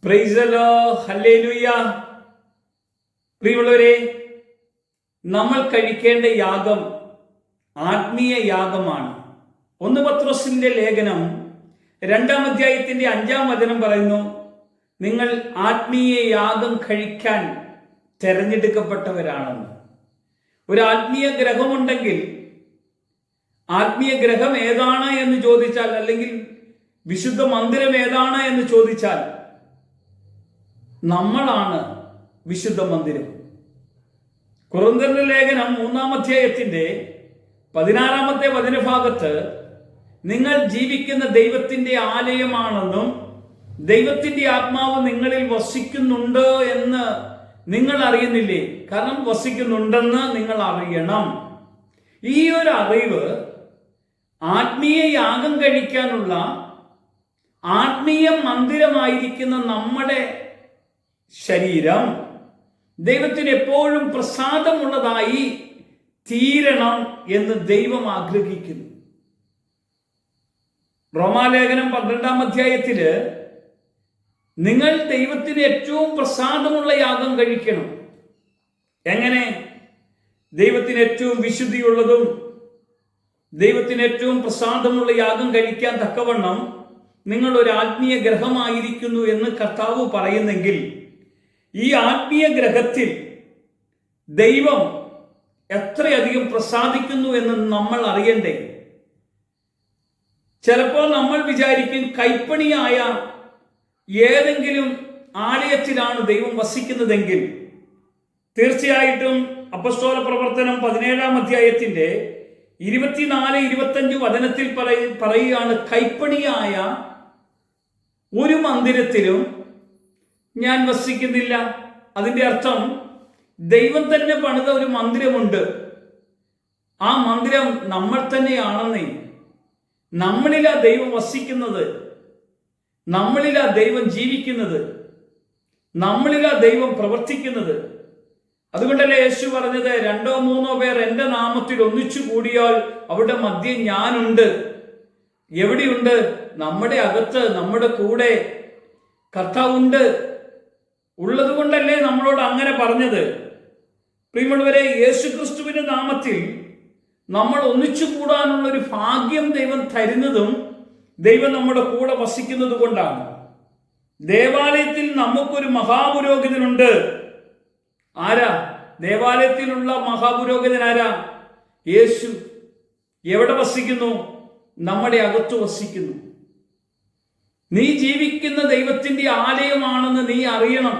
Praise the Lord, hallelujah. പ്രിയമുള്ളവരെ, നമ്മൾ കഴിക്കേണ്ട യാഗം ആത്മീയ യാഗമാണ്. 1 പത്രോസിന്റെ ലേഖനം 2-ാം അധ്യായത്തിന്റെ 5-ാം വചനം പറയുന്നു, നിങ്ങൾ ആത്മീയ യാഗം കഴിക്കാൻ തെരഞ്ഞെടുക്കപ്പെട്ടവരാണെന്ന്. ഒരു ആത്മീയ ഗ്രഹമുണ്ടെങ്കിൽ ആത്മീയ ഗ്രഹം ഏതാണ് എന്ന് ചോദിച്ചാൽ, അല്ലെങ്കിൽ വിശുദ്ധ മന്ദിരം ഏതാണ് എന്ന് ചോദിച്ചാൽ, നമ്മളാണ് വിശുദ്ധ മന്ദിരം. കൊരിന്ത്യരുടെ ലേഖനം 3-ാം അധ്യായത്തിന്റെ 16-ാമത്തെ വചനഭാഗത്ത്, നിങ്ങൾ ജീവിക്കുന്ന ദൈവത്തിന്റെ ആലയമാണെന്നും ദൈവത്തിന്റെ ആത്മാവ് നിങ്ങളിൽ വസിക്കുന്നുണ്ട് എന്ന് നിങ്ങൾ അറിയുന്നില്ലേ? കാരണം വസിക്കുന്നുണ്ടെന്ന് നിങ്ങൾ അറിയണം. ഈ ഒരു അറിവ് ആത്മീയ യാഗം കഴിക്കാനുള്ള ആത്മീയ മന്ദിരമായിരിക്കുന്ന നമ്മുടെ ശരീരം ദൈവത്തിന് എപ്പോഴും പ്രസാദമുള്ളതായി തീരണം എന്ന് ദൈവം ആഗ്രഹിക്കുന്നു. റോമാലേഖനം 12-ാം അധ്യായത്തില് നിങ്ങൾ ദൈവത്തിന് ഏറ്റവും പ്രസാദമുള്ള യാഗം കഴിക്കണം. എങ്ങനെ? ദൈവത്തിന് ഏറ്റവും വിശുദ്ധിയുള്ളതും ദൈവത്തിന് ഏറ്റവും പ്രസാദമുള്ള യാഗം കഴിക്കാൻ തക്കവണ്ണം നിങ്ങൾ ഒരു ആത്മീയ ഗ്രഹമായിരിക്കുന്നു എന്ന് കർത്താവ് പറയുന്നെങ്കിൽ, ഈ ആത്മീയ ഗ്രഹത്തിൽ ദൈവം എത്രയധികം പ്രസാദിക്കുന്നു എന്ന് നമ്മൾ അറിയണ്ടേ? ചിലപ്പോൾ നമ്മൾ വിചാരിക്കും കൈപ്പണിയായ ഏതെങ്കിലും ആലയത്തിലാണ് ദൈവം വസിക്കുന്നതെങ്കിൽ, തീർച്ചയായിട്ടും അപ്പസ്തോല പ്രവർത്തനം 17-ാം അധ്യായത്തിന്റെ 24-25 വചനത്തിൽ പറയുകയാണ്, കൈപ്പണിയായ ഒരു മന്ദിരത്തിലും ഞാൻ വസിക്കുന്നില്ല. അതിന്റെ അർത്ഥം ദൈവം തന്നെ പണിത ഒരു മന്ദിരമുണ്ട്. ആ മന്ദിരം നമ്മൾ തന്നെയാണെന്നേ. നമ്മളിലാ ദൈവം വസിക്കുന്നത്, നമ്മളിലാ ദൈവം ജീവിക്കുന്നത്, നമ്മളിലാ ദൈവം പ്രവർത്തിക്കുന്നത്. അതുകൊണ്ടല്ലേ യേശു പറഞ്ഞത്, 2-3 പേർ എൻ്റെ നാമത്തിൽ ഒന്നിച്ചു കൂടിയാൽ അവിടെ മധ്യേ ഞാനുണ്ട്. എവിടെയുണ്ട്? നമ്മുടെ അകത്ത്, നമ്മുടെ കൂടെ കർത്താവുണ്ട്. ഉള്ളത് കൊണ്ടല്ലേ നമ്മളോട് അങ്ങനെ പറഞ്ഞത്. പ്രിയമുള്ളവരെ, യേശുക്രിസ്തുവിന്റെ നാമത്തിൽ നമ്മൾ ഒന്നിച്ചു കൂടാനുള്ള ഒരു ഭാഗ്യം ദൈവം തരുന്നതും ദൈവം നമ്മുടെ കൂടെ വസിക്കുന്നത് കൊണ്ടാണ്. ദേവാലയത്തിൽ നമുക്കൊരു മഹാപുരോഹിതനുണ്ട്. ആരാ? ദേവാലയത്തിലുള്ള മഹാപുരോഹിതൻ ആരാ? യേശു. എവിടെ വസിക്കുന്നു? നമ്മുടെ അകത്ത് വസിക്കുന്നു. നീ ജീവിക്കുന്ന ദൈവത്തിന്റെ ആലയമാണെന്ന് നീ അറിയണം.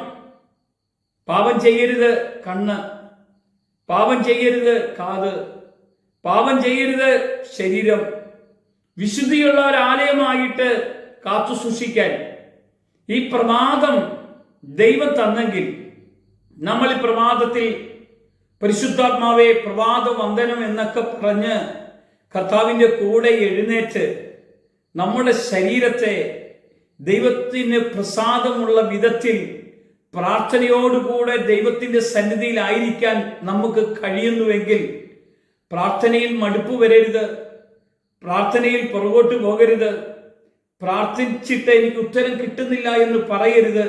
പാപം ചെയ്യരുത് കണ്ണ്, പാപം ചെയ്യരുത് കാത്, പാപം ചെയ്യരുത് ശരീരം. വിശുദ്ധിയുള്ള ഒരു ആലയമായിട്ട് കാത്തു സൂക്ഷിക്കാൻ ഈ പ്രമാദം ദൈവം തന്നെങ്കിൽ, നമ്മൾ ഈ പ്രമാദത്തിൽ പരിശുദ്ധാത്മാവെ പ്രഭാത വന്ദനം എന്നൊക്കെ പറഞ്ഞ് കർത്താവിൻ്റെ കൂടെ എഴുന്നേറ്റ് നമ്മുടെ ശരീരത്തെ ദൈവത്തിന് പ്രസാദമുള്ള വിധത്തിൽ പ്രാർത്ഥനയോടുകൂടെ ദൈവത്തിന്റെ സന്നിധിയിലായിരിക്കാൻ നമുക്ക് കഴിയുന്നുവെങ്കിൽ, പ്രാർത്ഥനയിൽ മടുപ്പ് വരരുത്, പ്രാർത്ഥനയിൽ പുറകോട്ട് പോകരുത്, പ്രാർത്ഥിച്ചിട്ട് എനിക്ക് ഉത്തരം കിട്ടുന്നില്ല എന്ന് പറയരുത്,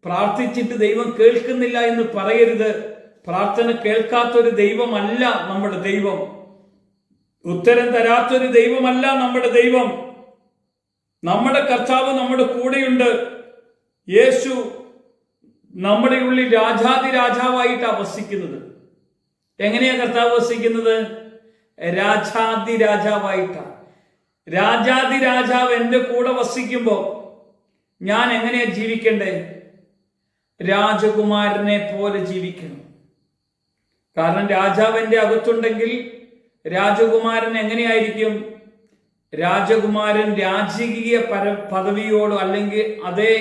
പ്രാർത്ഥിച്ചിട്ട് ദൈവം കേൾക്കുന്നില്ല എന്ന് പറയരുത്. പ്രാർത്ഥന കേൾക്കാത്തൊരു ദൈവമല്ല നമ്മുടെ ദൈവം, ഉത്തരം തരാത്തൊരു ദൈവമല്ല നമ്മുടെ ദൈവം. നമ്മുടെ കർത്താവ് നമ്മുടെ കൂടെയുണ്ട്. യേശു നമ്മുടെ ഉള്ളിൽ രാജാതി രാജാവായിട്ടാണ് വസിക്കുന്നത്. എങ്ങനെയാ കർത്താവ് വസിക്കുന്നത്? രാജാതി രാജാവായിട്ടാണ്. രാജാതി രാജാവ് എൻ്റെ കൂടെ വസിക്കുമ്പോൾ ഞാൻ എങ്ങനെയാ ജീവിക്കണ്ടേ? രാജകുമാരനെ പോലെ ജീവിക്കണം. കാരണം രാജാവ് എൻ്റെ അകത്തുണ്ടെങ്കിൽ രാജകുമാരൻ എങ്ങനെയായിരിക്കും? രാജകുമാരൻ രാജകീയ പദവിയോട് അല്ലെങ്കിൽ അതേ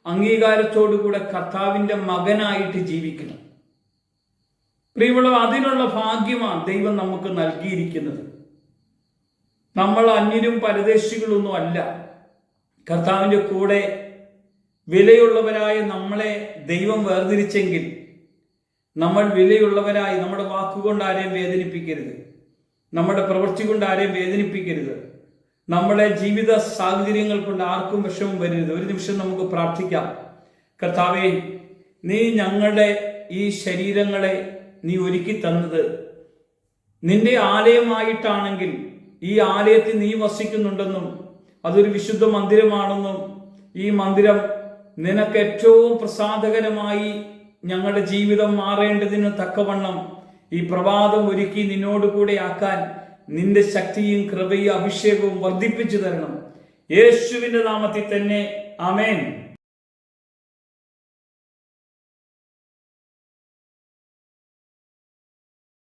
അംഗീകാരത്തോടു കൂടെ കർത്താവിൻ്റെ മകനായിട്ട് ജീവിക്കണം. പ്രിയമുള്ള, അതിനുള്ള ഭാഗ്യമാണ് ദൈവം നമുക്ക് നൽകിയിരിക്കുന്നത്. നമ്മൾ അന്യരും പരദേശികളൊന്നും അല്ല. കർത്താവിൻ്റെ കൂടെ വിലയുള്ളവരായ നമ്മളെ ദൈവം വേർതിരിച്ചെങ്കിൽ, നമ്മൾ വിലയുള്ളവരായി നമ്മുടെ വാക്കുകൊണ്ട് ആരെയും വേദനിപ്പിക്കരുത്, നമ്മുടെ പ്രവൃത്തി കൊണ്ട് ആരെയും വേദനിപ്പിക്കരുത്, നമ്മുടെ ജീവിത സാഹചര്യങ്ങൾ കൊണ്ട് ആർക്കും വിഷമം വരരുത്. ഒരു നിമിഷം നമുക്ക് പ്രാർത്ഥിക്കാം. കർത്താവേ, നീ ഞങ്ങളുടെ ഈ ശരീരങ്ങളെ നീ ഒരുക്കി തന്നത് നിന്റെ ആലയമായിട്ടാണെങ്കിൽ ഈ ആലയത്തിൽ നീ വസിക്കുന്നുണ്ടെന്നും അതൊരു വിശുദ്ധ മന്ദിരമാണെന്നും ഈ മന്ദിരം നിനക്ക് ഏറ്റവും പ്രസാദകരമായി ഞങ്ങളുടെ ജീവിതം മാറേണ്ടതിന് തക്കവണ്ണം ഈ പ്രഭാതം ഒരുക്കി നിന്നോട് കൂടെ ആക്കാൻ നിന്റെ ശക്തിയും കൃപയും അഭിഷേകവും വർദ്ധിപ്പിച്ചു തരണം. യേശുവിന്റെ നാമത്തിൽ തന്നെ ആമേൻ.